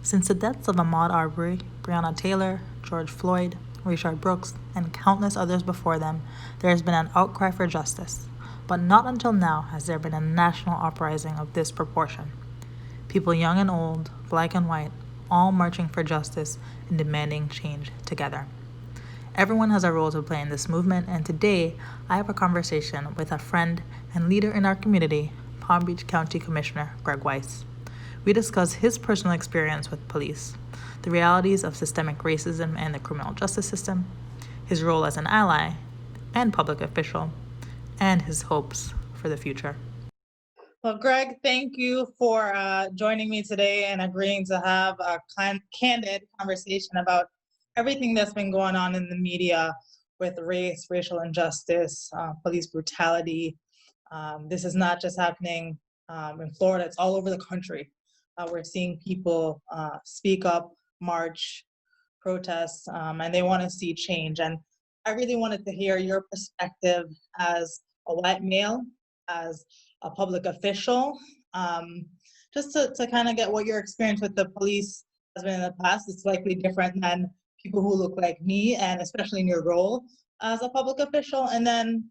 Since the deaths of Ahmaud Arbery, Breonna Taylor, George Floyd, Rayshard Brooks, and countless others before them, there has been an outcry for justice. But not until now has there been a national uprising of this proportion. People young and old, black and white, all marching for justice and demanding change together. Everyone has a role to play in this movement, and today I have a conversation with a friend and leader in our community, Palm Beach County Commissioner Gregg Weiss. We discuss his personal experience with police, the realities of systemic racism and the criminal justice system, his role as an ally and public official, and his hopes for the future. Well, Gregg, thank you for joining me today and agreeing to have a candid conversation about everything that's been going on in the media with race, racial injustice, police brutality. This is not just happening in Florida, it's all over the country. We're seeing people speak up, march, protest, and they want to see change. And I really wanted to hear your perspective as a white male, as a public official, just to kind of get what your experience with the police has been in the past. It's likely different than people who look like me, and especially in your role as a public official. And then,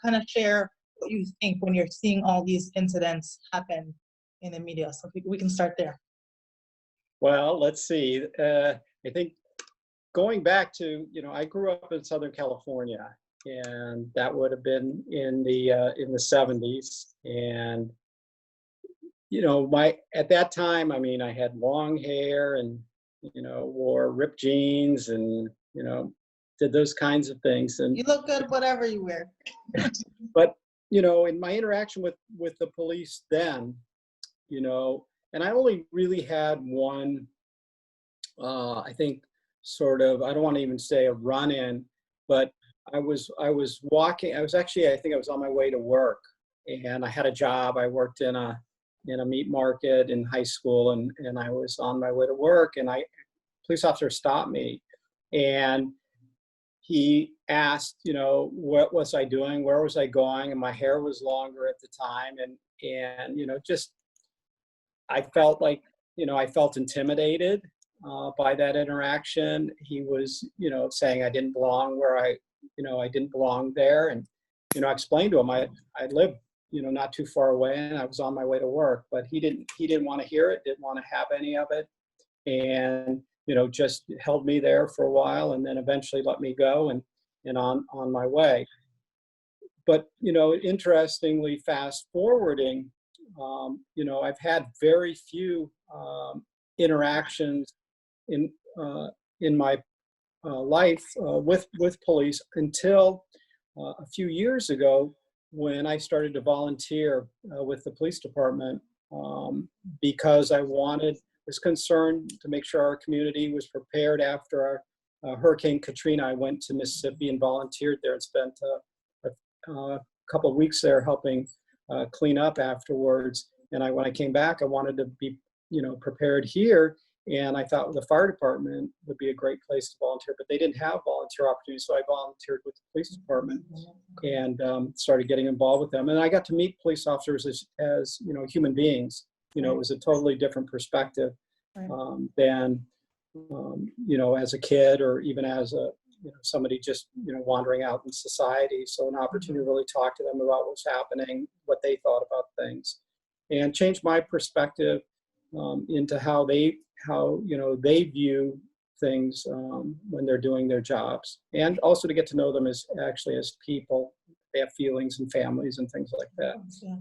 kind of share what you think when you're seeing all these incidents happen in the media. So we can start there. Well, let's see. I think going back to, I grew up in Southern California, and that would have been in the 70s. And, at that time, I had long hair and, wore ripped jeans and, did those kinds of things. And you look good, whatever you wear. But, in my interaction with the police then, and I only really had one, I think, sort of, I don't want to even say a run-in, but I was walking, I think I was on my way to work, and I had a job. I worked in a meat market in high school, and I was on my way to work, and police officer stopped me, and he asked, what was I doing? Where was I going? And my hair was longer at the time. And just, I felt like, I felt intimidated by that interaction. He was, saying I didn't belong where I didn't belong there. And, I explained to him, I lived, not too far away, and I was on my way to work, but he didn't want to hear it, didn't want to have any of it. And, just held me there for a while, and then eventually let me go and on my way. But, interestingly, fast forwarding, I've had very few interactions in my life with police until a few years ago, when I started to volunteer with the police department, because I was concerned to make sure our community was prepared after our Hurricane Katrina. I went to Mississippi and volunteered there and spent a couple of weeks there helping clean up afterwards. And when I came back, I wanted to be, prepared here. And I thought the fire department would be a great place to volunteer, but they didn't have volunteer opportunities. So I volunteered with the police department and started getting involved with them. And I got to meet police officers as human beings. It was a totally different perspective than, as a kid, or even as somebody just, wandering out in society. So an opportunity to really talk to them about what's happening, what they thought about things, and change my perspective into how they view things when they're doing their jobs, and also to get to know them as people. They have feelings and families and things like that. Yeah.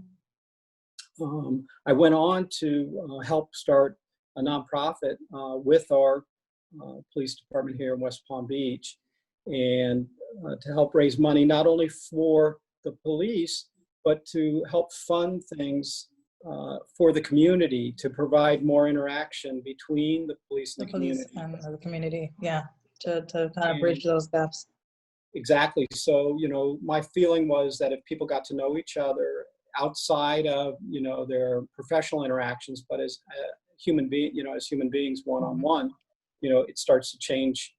I went on to help start a nonprofit with our police department here in West Palm Beach, and to help raise money not only for the police, but to help fund things for the community, to provide more interaction between the police and the community. And the community, yeah, to kind of bridge those gaps. Exactly. So, my feeling was that if people got to know each other outside of, their professional interactions, but as human beings, one-on-one, it starts to change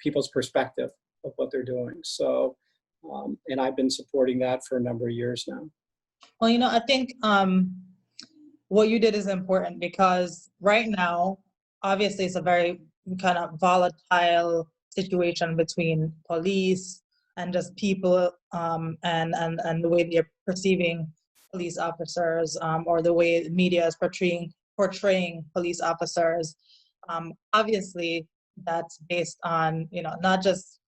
people's perspective of what they're doing. So, and I've been supporting that for a number of years now. Well, I think what you did is important, because right now obviously it's a very kind of volatile situation between police and just people, and the way they're perceiving police officers, or the way the media is portraying police officers. Obviously, that's based on, not just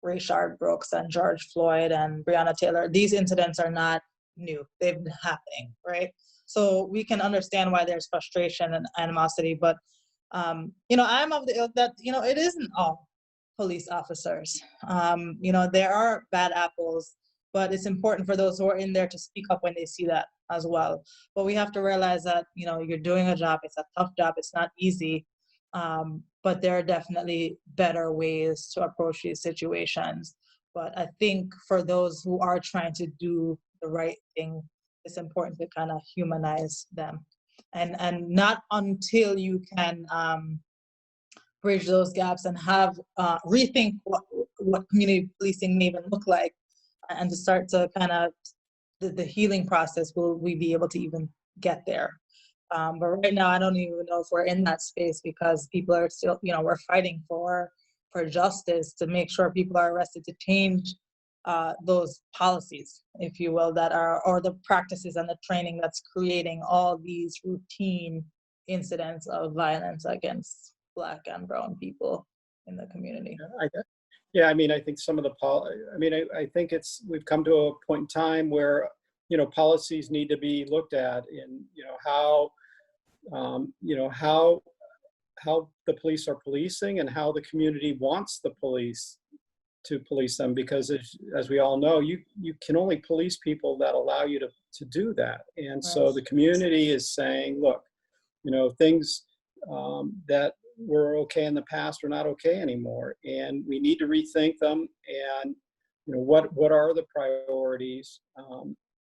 Rayshard Brooks and George Floyd and Breonna Taylor. These incidents are not new. They've been happening, right? So we can understand why there's frustration and animosity, but I'm of the ilk that, it isn't all police officers. There are bad apples, but it's important for those who are in there to speak up when they see that as well. But we have to realize that, you're doing a job. It's a tough job. It's not easy. But there are definitely better ways to approach these situations. But I think for those who are trying to do the right thing, it's important to kind of humanize them. And not until you can bridge those gaps and have rethink what community policing may even look like, and to start to kind of the healing process, will we be able to even get there? But right now, I don't even know if we're in that space, because people are still, we're fighting for justice to make sure people are arrested, to change those policies, if you will, that are, or the practices and the training that's creating all these routine incidents of violence against Black and brown people in the community. I mean, I think some of the I think we've come to a point in time where, policies need to be looked at in, how the police are policing and how the community wants the police to police them, because as we all know, you can only police people that allow you to do that. And right. So the community is saying, look, things that were okay in the past are not okay anymore, and we need to rethink them. And what are the priorities?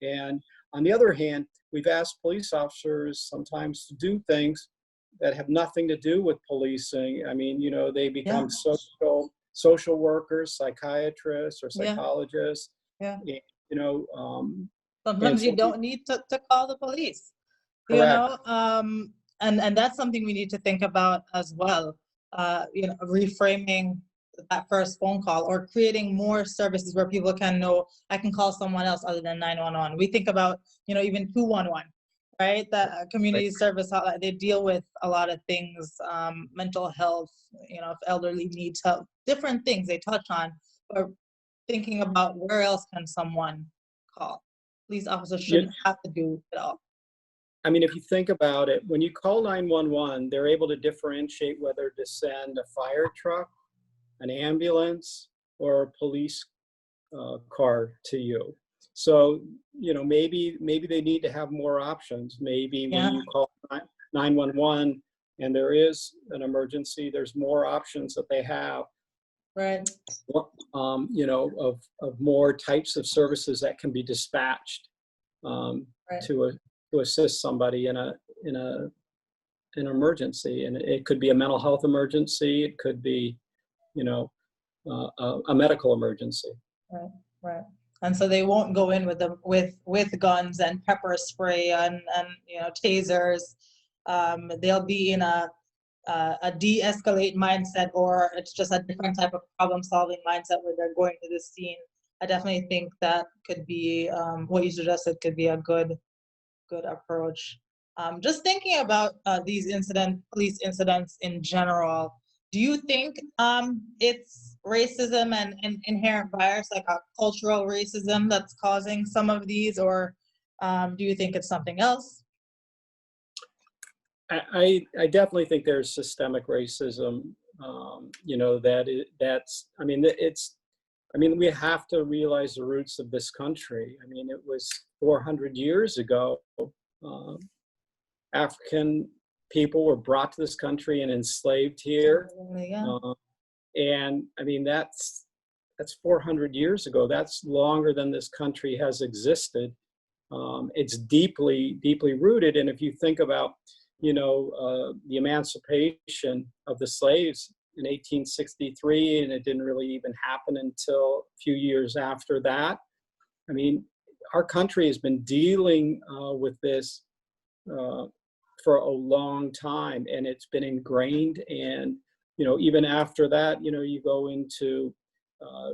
And on the other hand, we've asked police officers sometimes to do things that have nothing to do with policing. I mean, they become social workers, psychiatrists, or psychologists. Yeah. Sometimes you don't need to call the police. Correct. And that's something we need to think about as well. Reframing that first phone call, or creating more services where people can know, I can call someone else other than 911. We think about, even 211, right? That community service hotline, they deal with a lot of things, mental health, if elderly needs help, different things they touch on. But thinking about where else can someone call. Police officers shouldn't have to do it all. I mean, if you think about it, when you call 911, they're able to differentiate whether to send a fire truck, an ambulance, or a police car to you. So, maybe they need to have more options. Maybe when you call 911 and there is an emergency, there's more options that they have. Right. Of more types of services that can be dispatched to assist somebody in an emergency. And it could be a mental health emergency. It could be, a medical emergency. Right. And so they won't go in with guns and pepper spray and tasers. They'll be in a de-escalate mindset, or it's just a different type of problem-solving mindset where they're going to the scene. I definitely think that could be what you suggested could be a good approach. Just thinking about these police incidents in general, do you think it's racism and inherent bias, like a cultural racism, that's causing some of these, or do you think it's something else? I definitely think there's systemic racism. We have to realize the roots of this country. I mean, it was 400 years ago. African people were brought to this country and enslaved here. And I mean, that's 400 years ago. That's longer than this country has existed. It's deeply, deeply rooted. And if you think about, the emancipation of the slaves in 1863, and it didn't really even happen until a few years after that. I mean, our country has been dealing with this for a long time, and it's been ingrained. And, even after that, you go into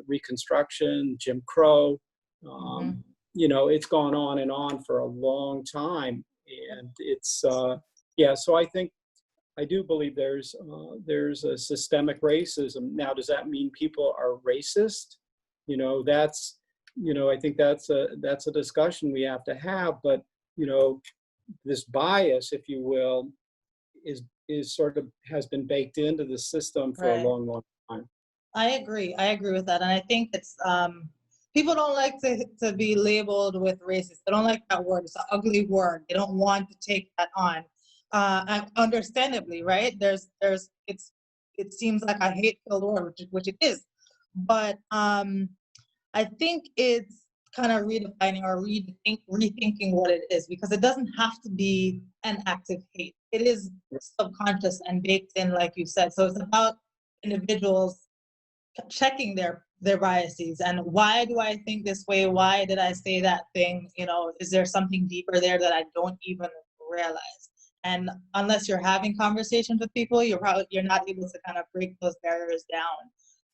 Reconstruction, Jim Crow, it's gone on and on for a long time. And it's, yeah, so I do believe there's a systemic racism. Now, does that mean people are racist? That's, I think that's a discussion we have to have. But, this bias, if you will, is sort of has been baked into the system for a long, long time. I agree with that. And I think it's, people don't like to be labeled with racist. They don't like that word. It's an ugly word. They don't want to take that on. And understandably, right? It seems like a hate-filled word, which it is. But I think it's kind of redefining or rethinking what it is, because it doesn't have to be an active hate. It is subconscious and baked in, like you said. So it's about individuals checking their biases, and why do I think this way? Why did I say that thing? Is there something deeper there that I don't even realize? And unless you're having conversations with people, you're not able to kind of break those barriers down.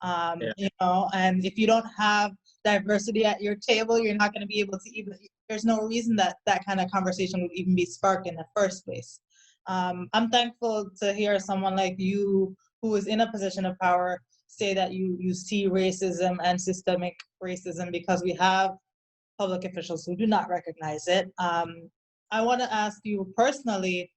And if you don't have diversity at your table, you're not going to be able to even, there's no reason that kind of conversation would even be sparked in the first place. I'm thankful to hear someone like you, who is in a position of power, say that you see racism and systemic racism, because we have public officials who do not recognize it. I want to ask you personally,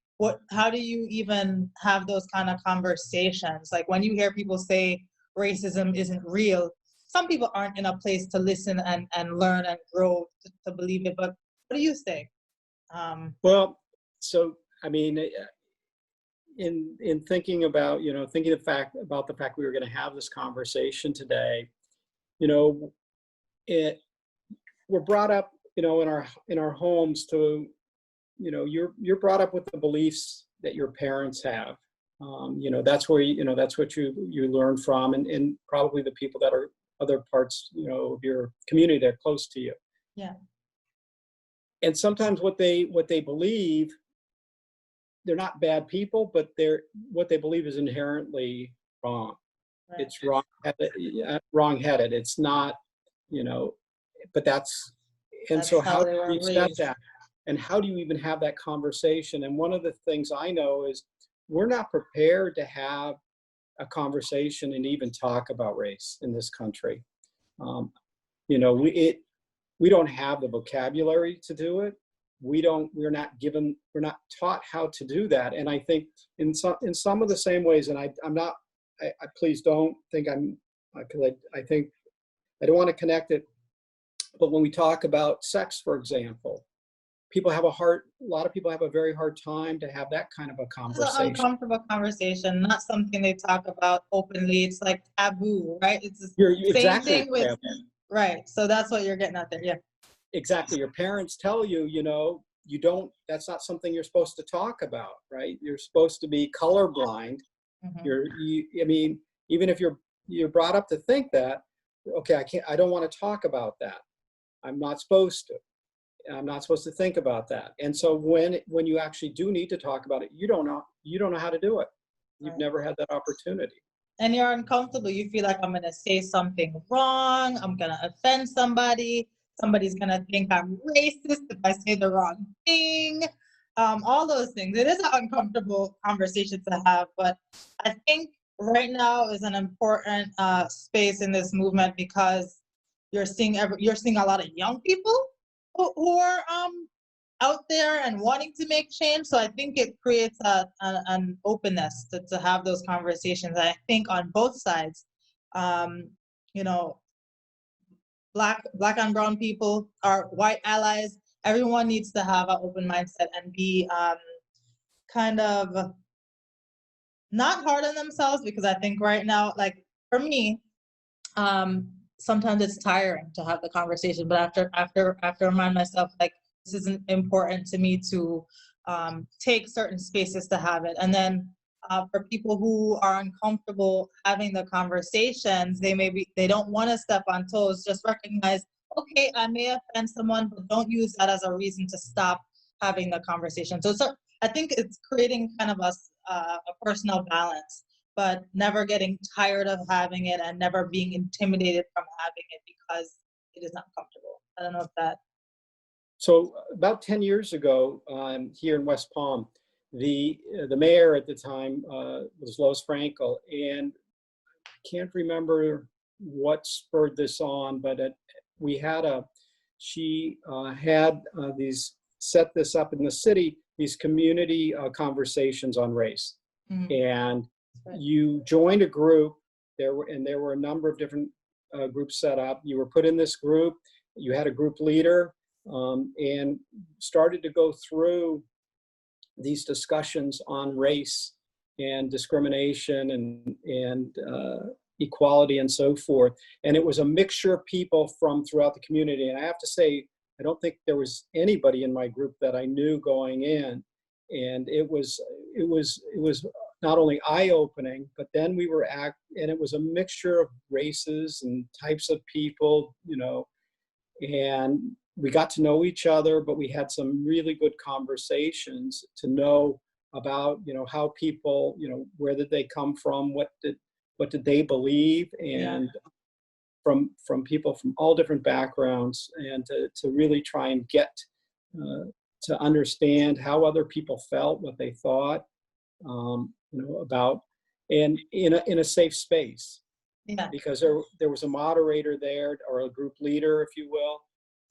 how do you even have those kind of conversations? Like, when you hear people say racism isn't real, some people aren't in a place to listen and learn and grow to believe it. But what do you say? Well, so, I mean, in thinking about, thinking about the fact we were going to have this conversation today, we're brought up, in our homes to, you're brought up with the beliefs that your parents have. That's where that's what you learn from, and probably the people that are other parts, of your community that are close to you. Yeah. And sometimes what they believe, they're not bad people, but what they believe is inherently wrong. Right. It's wrong-headed. It's not, but that's so how do you accept that? And how do you even have that conversation? And one of the things I know is we're not prepared to have a conversation and even talk about race in this country. We don't have the vocabulary to do it. We're not taught how to do that. And I think in some of the same ways, and I please don't think because I think I don't want to connect it. But when we talk about sex, for example, a lot of people have a very hard time to have that kind of a conversation. It's an uncomfortable conversation, not something they talk about openly. It's like taboo, right? It's the same thing with, right. So that's what you're getting at there, yeah. Exactly. Your parents tell you, you don't, that's not something you're supposed to talk about, right? You're supposed to be colorblind. I mean, even if you're brought up to think that, okay, I don't want to talk about that. I'm not supposed to think about that. And so when you actually do need to talk about it, you don't know how to do it. You've never had that opportunity. And you're uncomfortable. You feel like I'm going to say something wrong. I'm going to offend somebody. Somebody's going to think I'm racist if I say the wrong thing. All those things. It is an uncomfortable conversation to have, but I think right now is an important space in this movement, because you're seeing a lot of young people who are out there and wanting to make change. So I think it creates an openness to have those conversations. I think on both sides, Black and brown people, are white allies. Everyone needs to have an open mindset and be kind of not hard on themselves, because I think right now, like for me, sometimes it's tiring to have the conversation, but after I remind myself, like, this isn't important to me to take certain spaces to have it. And then for people who are uncomfortable having the conversations, they don't want to step on toes. Just recognize, okay, I may offend someone, but don't use that as a reason to stop having the conversation. So I think it's creating kind of a personal balance, but never getting tired of having it and never being intimidated from having it because it is not comfortable. I don't know if that. So about 10 years ago, here in West Palm, the mayor at the time was Lois Frankel, and I can't remember what spurred this on, but we had she had these set this up in the city, these community conversations on race. Mhm. And Right. you joined a group, there were a number of different groups set up. You were put in this group, you had a group leader, and started to go through these discussions on race and discrimination and equality and so forth. And it was a mixture of people from throughout the community. And I have to say, I don't think there was anybody in my group that I knew going in. And it was not only eye-opening, but then and it was a mixture of races and types of people, and we got to know each other, but we had some really good conversations to know about, how people, where did they come from, what did they believe, and from people from all different backgrounds, and to really try and get to understand how other people felt, what they thought, about, and in a safe space. Yeah. Because there was a moderator there, or a group leader, if you will,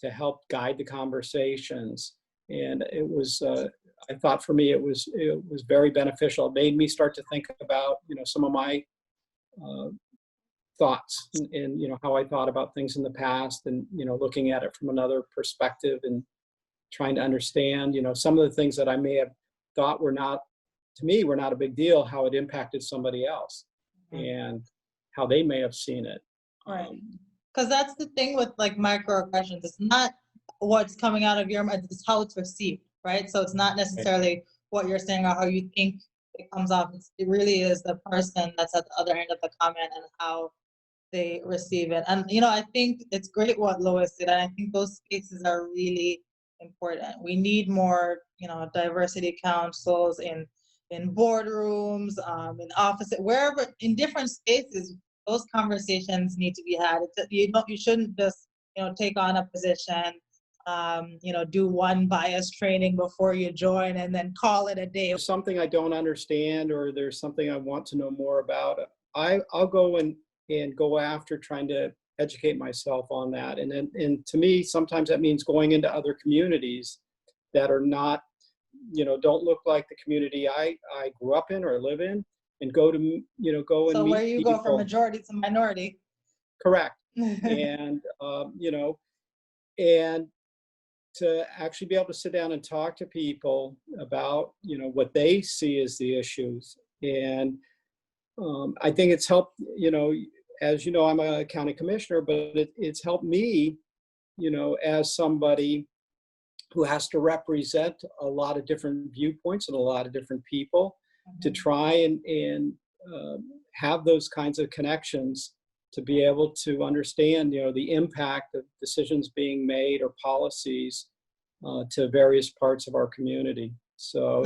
to help guide the conversations. And it was, I thought for me, it was very beneficial. It made me start to think about, some of my thoughts and, how I thought about things in the past, and, looking at it from another perspective and trying to understand, some of the things that I may have thought were not a big deal, how it impacted somebody else. And how they may have seen it. Right. Because that's the thing with like microaggressions. It's not what's coming out of your mind, it's how it's received, right? So it's not necessarily what you're saying or how you think it comes off. It really is the person that's at the other end of the comment and how they receive it. And, I think it's great what Lois did. And I think those spaces are really important. We need more, diversity councils in boardrooms, in offices, wherever, in different spaces. Those conversations need to be had. You shouldn't just, take on a position, do one bias training before you join and then call it a day. If something I don't understand, or there's something I want to know more about, I'll go and go after trying to educate myself on that. And to me, sometimes that means going into other communities that are not, don't look like the community I grew up in or live in, and go and meet where you people. go from majority to minority. Correct. And, and to actually be able to sit down and talk to people about, what they see as the issues. And I think it's helped, as you know, I'm a county commissioner, but it's helped me, as somebody who has to represent a lot of different viewpoints and a lot of different people, to try and have those kinds of connections, to be able to understand, the impact of decisions being made or policies to various parts of our community. So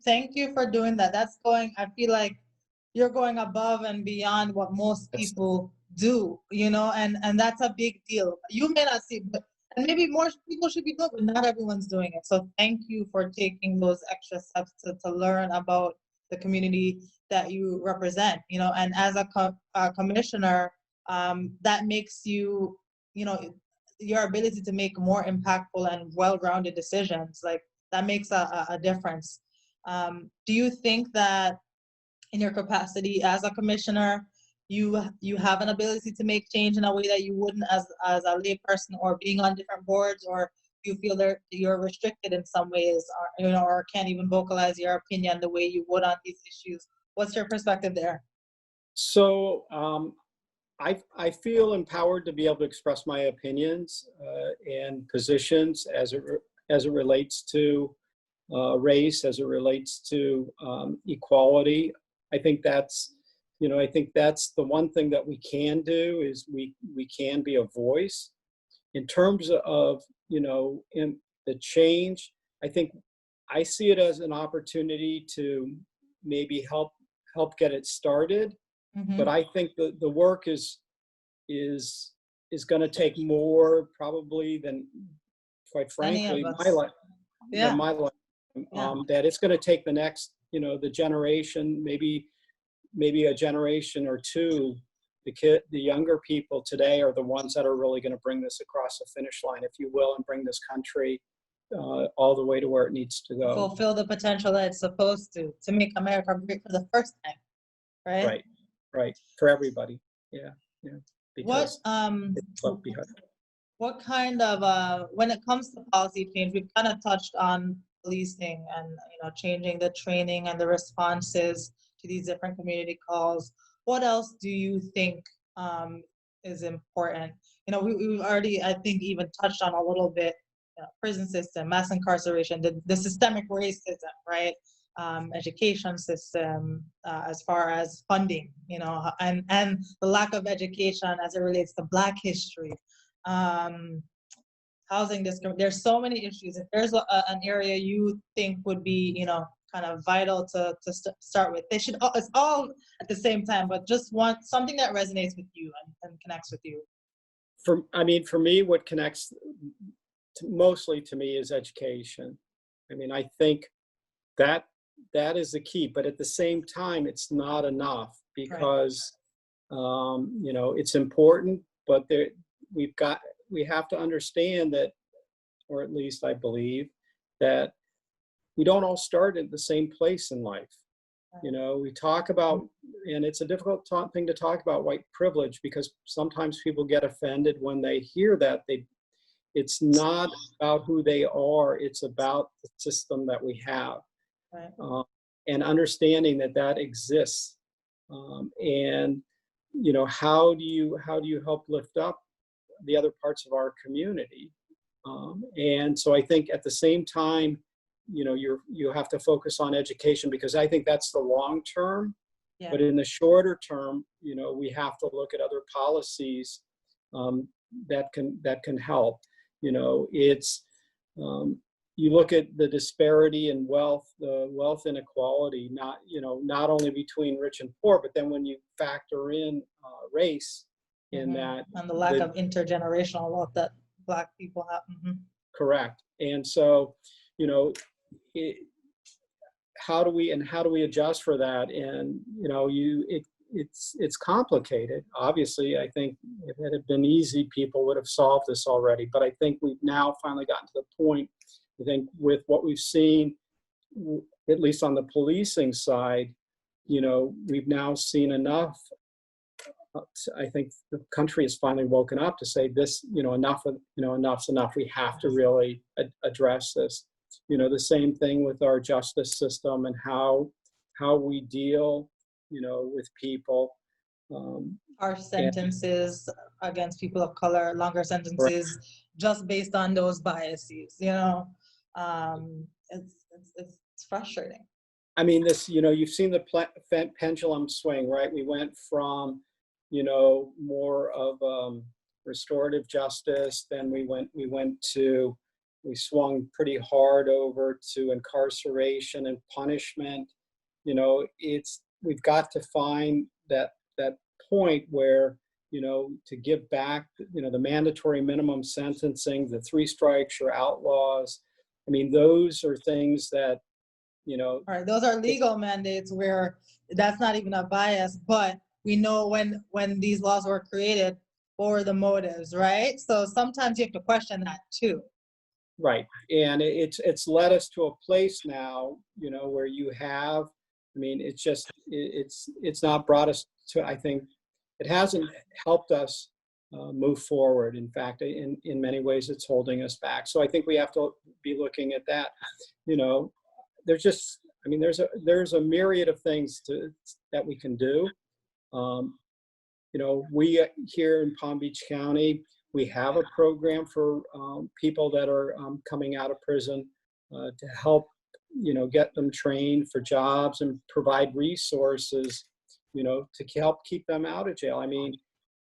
thank you for doing that. I feel like you're going above and beyond what most people do, and that's a big deal. You may not see, and maybe more people should be doing, but not everyone's doing it. So thank you for taking those extra steps to learn about the community that you represent, and as a commissioner, that makes you, your ability to make more impactful and well-rounded decisions, like that makes a difference. Do you think that in your capacity as a commissioner, you have an ability to make change in a way that you wouldn't as a lay person, or being on different boards, or do you feel that you're restricted in some ways, or or can't even vocalize your opinion the way you would on these issues? What's your perspective there? So I feel empowered to be able to express my opinions and positions as it relates to race, as it relates to equality. I think that's the one thing that we can do, is we can be a voice. In terms of, in the change, I think I see it as an opportunity to maybe help get it started. But Mm-hmm. I think the work is going to take more probably than, quite Any of frankly, my us. life than Yeah. my life. Yeah. That it's going to take the next, the generation, maybe a generation or two. The younger people today are the ones that are really going to bring this across the finish line, if you will, and bring this country all the way to where it needs to go. Fulfill the potential that it's supposed to make America great for the first time, right? Right, right, for everybody. Yeah, yeah, What because it's left behind. what kind of when it comes to policy change, we've kind of touched on policing and changing the training and the responses to these different community calls. What else do you think is important? We've already, I think, even touched on a little bit, prison system, mass incarceration, the systemic racism, right? Education system, as far as funding, and the lack of education as it relates to Black history, um, housing discrimination. There's so many issues. If there's an area you think would be, kind of vital to start with, they should. It's all at the same time, but just want something that resonates with you and connects with you. For me, what connects mostly to me is education. I think that is the key, but at the same time, it's not enough because, it's important, but we have to understand that, or at least I believe, that we don't all start at the same place in life. We talk about, and it's a difficult thing to talk about, white privilege, because sometimes people get offended when they hear that. It's not about who they are, it's about the system that we have. Right. And understanding that exists. And how do you help lift up the other parts of our community? And so I think at the same time, you have to focus on education, because I think that's the long term. Yeah. But in the shorter term, we have to look at other policies that can help. It's you look at the disparity in wealth, the wealth inequality, not only between rich and poor, but then when you factor in race in that, and the lack of intergenerational wealth that Black people have. Correct. And so, how do we adjust for that? And it's complicated. Obviously, I think if it had been easy, people would have solved this already. But I think we've now finally gotten to the point. I think with what we've seen, at least on the policing side, we've now seen enough. I think the country has finally woken up to say this, enough's enough. We have to really address this. The same thing with our justice system and how we deal, with people. Harsh sentences against people of color, longer sentences, just based on those biases. It's frustrating. You've seen the pendulum swing, right? We went from, more of restorative justice, then we swung pretty hard over to incarceration and punishment. We've got to find that point where, to give back, the mandatory minimum sentencing, the 3 strikes, you're outlaws. Those are things that, All right, those are legal mandates where that's not even a bias, but we know when these laws were created, what were the motives, right? So sometimes you have to question that too. Right, and it's led us to a place now, where you have, it's not brought us to, I think, it hasn't helped us move forward. In fact, in many ways, it's holding us back. So I think we have to be looking at that. There's a myriad of things that we can do. We here in Palm Beach County, we have a program for people that are coming out of prison to help, get them trained for jobs and provide resources, to help keep them out of jail.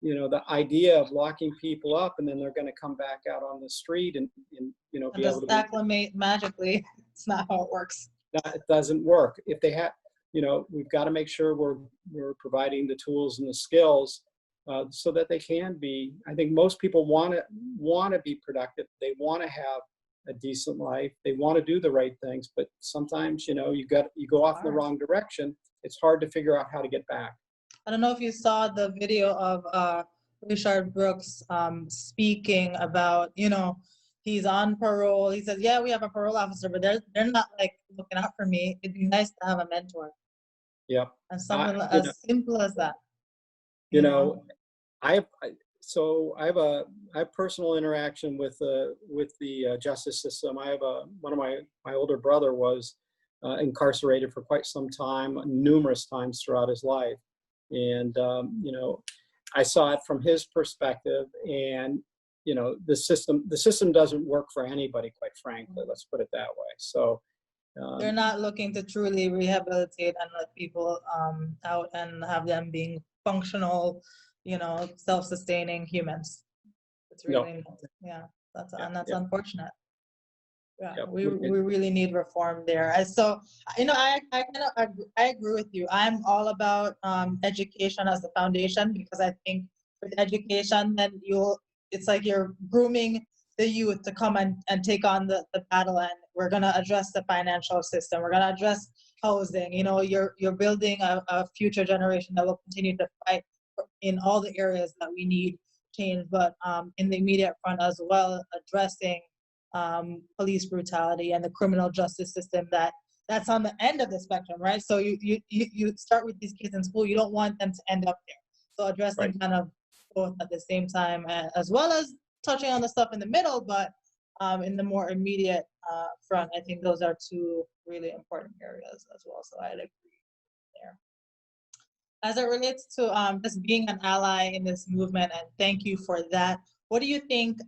the idea of locking people up and then they're going to come back out on the street and And be able just to be, acclimate magically. It's not how it works. that it doesn't work. If they have, we've got to make sure we're providing the tools and the skills so that they can be. I think most people want to be productive. They want to have a decent life. They want to do the right things, but sometimes you go off in the wrong direction. It's hard to figure out how to get back. I don't know if you saw the video of Richard Brooks speaking about, he's on parole. He says, yeah, we have a parole officer, but they're not like looking out for me. It'd be nice to have a mentor. Yep. And something as simple as that. I have personal interaction with the justice system. I have one of my older brother was incarcerated for quite some time, numerous times throughout his life. And, I saw it from his perspective, and, the system doesn't work for anybody, quite frankly, let's put it that way. So they're not looking to truly rehabilitate and let people out and have them being functional, self-sustaining humans. It's really, that's unfortunate. Yeah, Yep. we really need reform there. So, I agree with you. I'm all about education as the foundation, because I think with education, then it's like you're grooming the youth to come and take on the battle, and we're gonna address the financial system. We're gonna address housing. You're building a future generation that will continue to fight in all the areas that we need change, but in the immediate front as well, addressing police brutality and the criminal justice system that's on the end of the spectrum, right? So you start with these kids in school, you don't want them to end up there. So addressing kind of both at the same time, as well as touching on the stuff in the middle, but in the more immediate front, I think those are two really important areas as well. So I'd agree there. As it relates to just being an ally in this movement, and thank you for that. What do you think,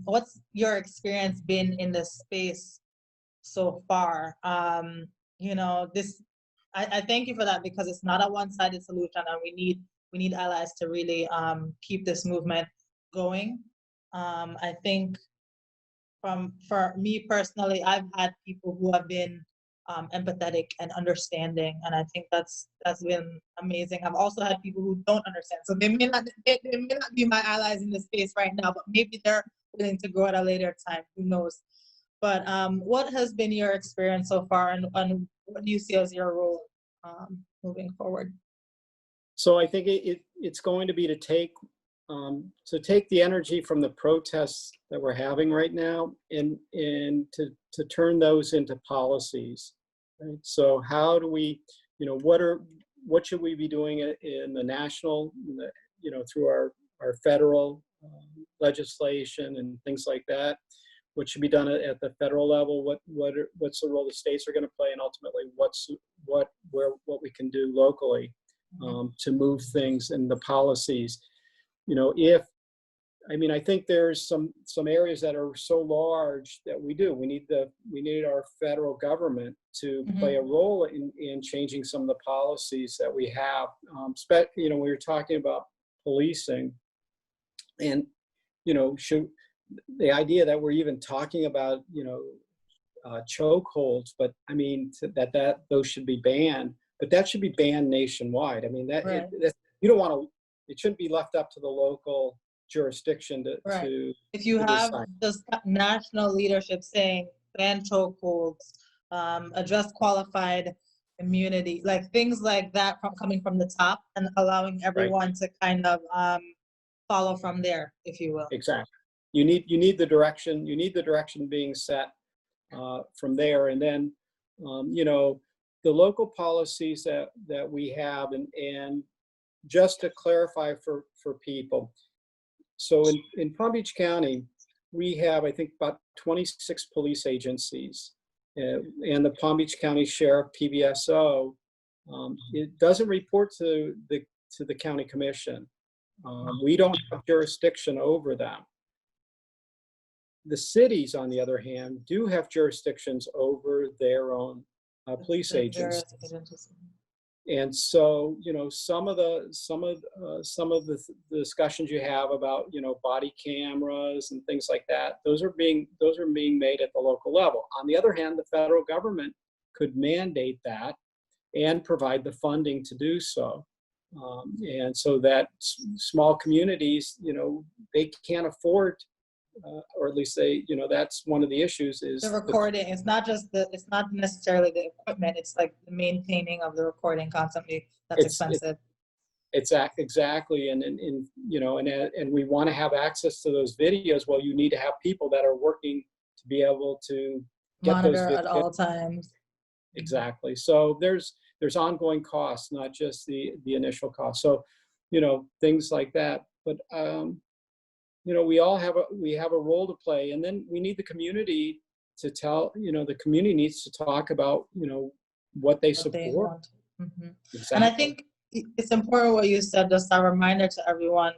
what's your experience been in this space so far? I thank you for that, because it's not a one-sided solution, and we need allies to really keep this movement going. I think for me personally, I've had people who have been empathetic and understanding, and I think that's been amazing. I've also had people who don't understand, so they may not be my allies in this space right now, but maybe they're willing to grow at a later time. Who knows? But what has been your experience so far, and what do you see as your role moving forward? So I think it's going to be to take the energy from the protests that we're having right now and to turn those into policies. Right? So how do we, what should we be doing in the national, through our federal legislation and things like that? What should be done at the federal level? What's the role the states are going to play, and ultimately what we can do locally to move things and the policies. I think there's some areas that are so large that we need our federal government to play a role in changing some of the policies that we have. We were talking about policing, and the idea that we're even talking about chokeholds, but that those should be banned, but that should be banned nationwide. You don't want to. It shouldn't be left up to the local jurisdiction to if you have the national leadership saying ban chokeholds, address qualified immunity, like things like that coming from the top, and allowing everyone to kind of follow from there, if you will. Exactly. You need the direction. You need the direction being set from there, and then the local policies that we have, and just to clarify for people. So in Palm Beach County, we have, I think, about 26 police agencies, and the Palm Beach County Sheriff, PBSO, it doesn't report to the county commission. We don't have jurisdiction over them. The cities, on the other hand, do have jurisdictions over their own police agencies. And so, some of the discussions you have about, body cameras and things like that, those are being made at the local level. On the other hand, the federal government could mandate that and provide the funding to do so. And so that small communities, they can't afford, or at least that's one of the issues is the recording. It's not necessarily the equipment. It's like the maintaining of the recording constantly. That's expensive. Exactly. And we want to have access to those videos. Well, you need to have people that are working to be able to get monitor those at all times. Exactly. So there's ongoing costs, not just the initial cost. So, things like that. But we have a role to play, and then we need the community to tell. The community needs to talk about what they support. Mm-hmm. Exactly. And I think it's important what you said. Just a reminder to everyone.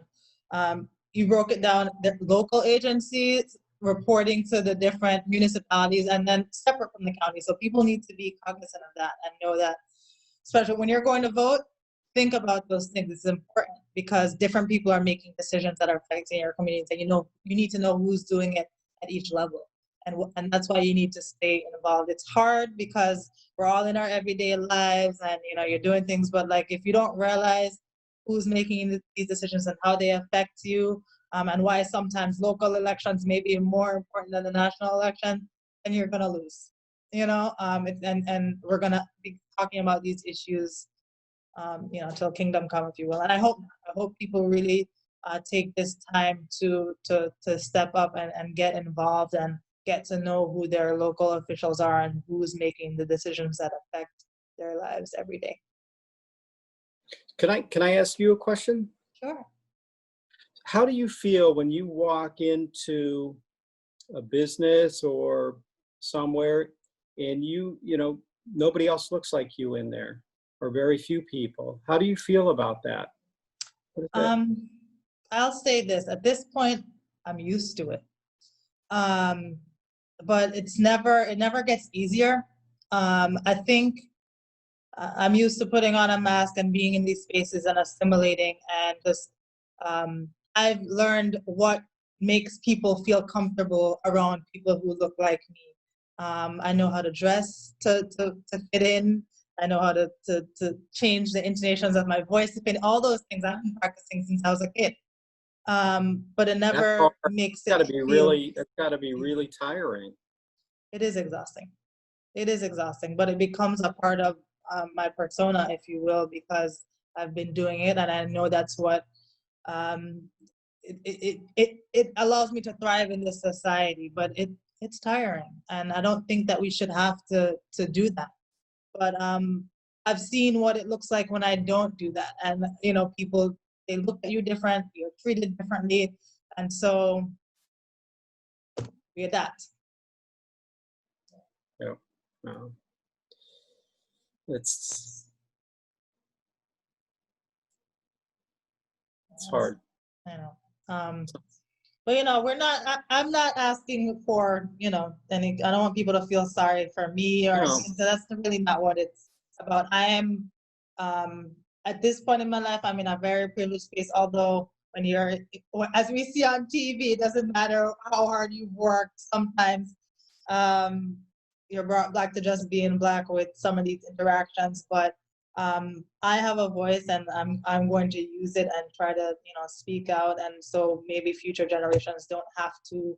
You broke it down. The local agencies reporting to the different municipalities, and then separate from the county. So people need to be cognizant of that and know that, especially when you're going to vote, think about those things. It's important because different people are making decisions that are affecting your community. And you need to know who's doing it at each level. And that's why you need to stay involved. It's hard because we're all in our everyday lives and, you're doing things, but like, if you don't realize who's making these decisions and how they affect you, and why sometimes local elections may be more important than the national election, then you're going to lose, and we're going to be talking about these issues, till kingdom come, if you will. And I hope people really take this time to step up and get involved and get to know who their local officials are and who's making the decisions that affect their lives every day. Can I ask you a question? Sure. How do you feel when you walk into a business or somewhere and nobody else looks like you in there, or very few people? How do you feel about that? I'll say this. At this point, I'm used to it. But it never gets easier. I think I'm used to putting on a mask and being in these spaces and assimilating, and just I've learned what makes people feel comfortable around people who look like me. I know how to dress to fit in. I know how to change the intonations of my voice to fit. All those things I've been practicing since I was a kid. But it never makes it. That's got to be really tiring. It is exhausting. But it becomes a part of my persona, if you will, because I've been doing it, and I know that's what it allows me to thrive in this society. But it's tiring, and I don't think that we should have to do that. But I've seen what it looks like when I don't do that, and people, they look at you different, you're treated differently, and so we adapt. Yeah. No. It's hard. I know. But I'm not asking for, any, I don't want people to feel sorry for me or anything. So that's really not what it's about. I am, at this point in my life, I'm in a very privileged space, although as we see on TV, it doesn't matter how hard you've worked. Sometimes you're brought back to just being Black with some of these interactions, but I have a voice, and I'm going to use it and try to speak out, and so maybe future generations don't have to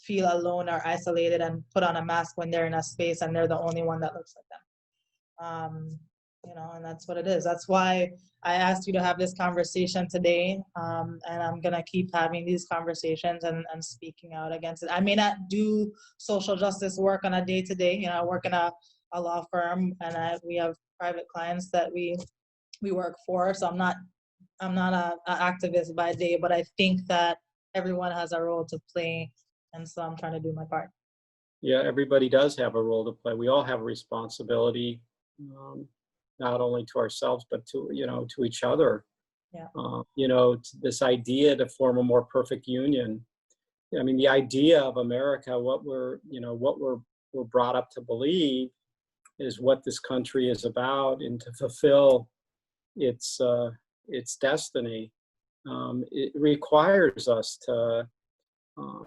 feel alone or isolated and put on a mask when they're in a space and they're the only one that looks like them. And that's what it is. That's why I asked you to have this conversation today, and I'm gonna keep having these conversations and speaking out against it. I may not do social justice work on a day-to-day. I work in a law firm, and we have private clients that we work for. So I'm not an activist by day, but I think that everyone has a role to play, and so I'm trying to do my part. Yeah, everybody does have a role to play. We all have a responsibility, not only to ourselves but to each other. Yeah. This idea to form a more perfect union. I mean, the idea of America, what we're brought up to believe, is what this country is about, and to fulfill its destiny, it requires us to. Um,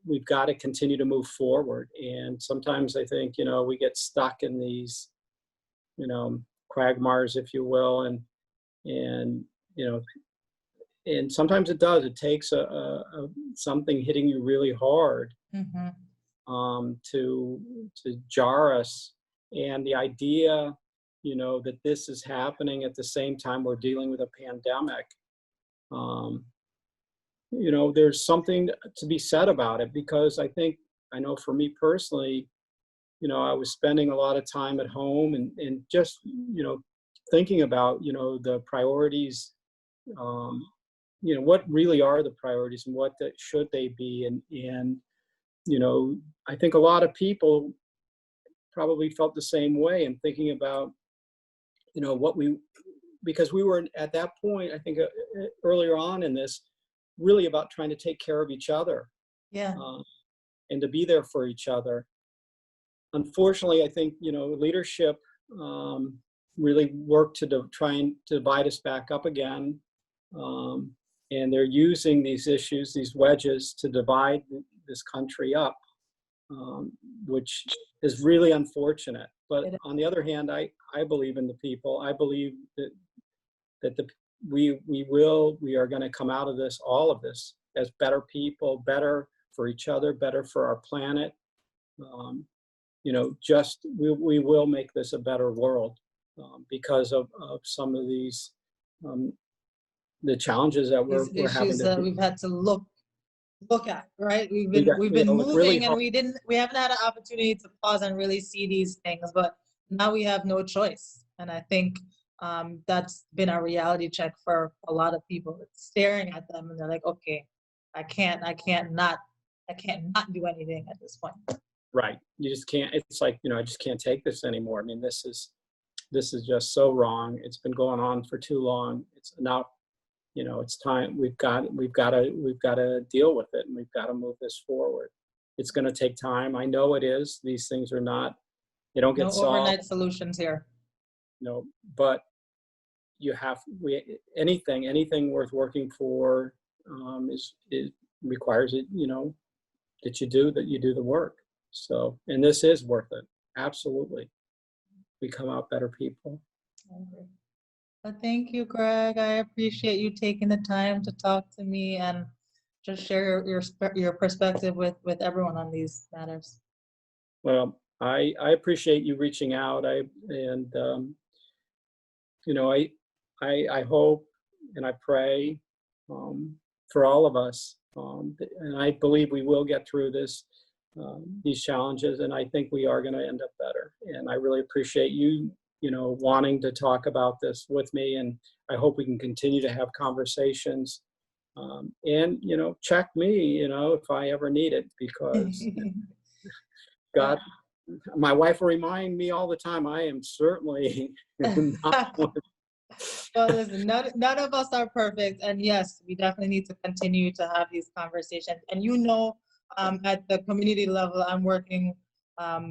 we've got to continue to move forward, and sometimes I think we get stuck in these quagmires, if you will, and you know and sometimes it does. It takes something hitting you really hard Mm-hmm. to jar us. And the idea, that this is happening at the same time we're dealing with a pandemic, um, there's something to be said about it, because I know for me personally, I was spending a lot of time at home and just, thinking about, the priorities, what really are the priorities and what should they be. And I think a lot of people probably felt the same way, and thinking about, because we were at that point, I think earlier on in this, really about trying to take care of each other, Yeah. and to be there for each other. Unfortunately, I think, leadership really worked to try and divide us back up again. And they're using these issues, these wedges, to divide this country up, which is really unfortunate. But on the other hand, I believe in the people. I believe that we are going to come out of this, all of this, as better people, better for each other, better for our planet. We will make this a better world, because of some of these the challenges that These we're having issues to that we've had to look at, right? We've been it's really moving, and hard. we haven't had an opportunity to pause and really see these things, but now we have no choice. And I think that's been a reality check for a lot of people. It's staring at them and they're like, okay, I can't not do anything at this point. Right. You just can't. It's like, I just can't take this anymore. I mean, this is just so wrong. It's been going on for too long. It's now, it's time. We've got to deal with it, and we've got to move this forward. It's going to take time. I know it is. These things are not, they don't get No solved. overnight solutions here. But anything worth working for, is requires it, that you do the work. So, and this is worth it. Absolutely. We come out better people. Well, thank you, Gregg. I appreciate you taking the time to talk to me and just share your perspective with everyone on these matters. Well, I appreciate you reaching out. I hope and I pray for all of us, and I believe we will get through these challenges, and I think we are going to end up better. And I really appreciate you, wanting to talk about this with me, and I hope we can continue to have conversations. And check me, if I ever need it, because God, my wife will remind me all the time, I am certainly not one. Well, listen, none of us are perfect, and yes, we definitely need to continue to have these conversations. And at the community level, I'm working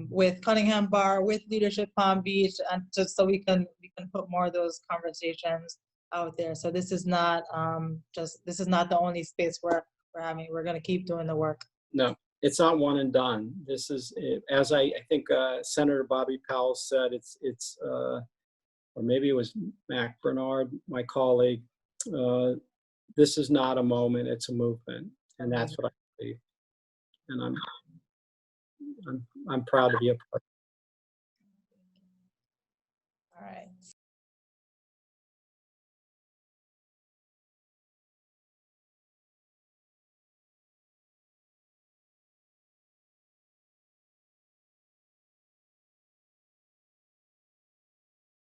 with Cunningham Bar, with Leadership Palm Beach, and just so we can put more of those conversations out there. So this is not the only space we're having. We're going to keep doing the work. No, it's not one and done. This is, as I think Senator Bobby Powell said, it's or maybe it was Mac Bernard, my colleague. This is not a moment; it's a movement, and that's what I believe. And I'm proud to be a part. All right.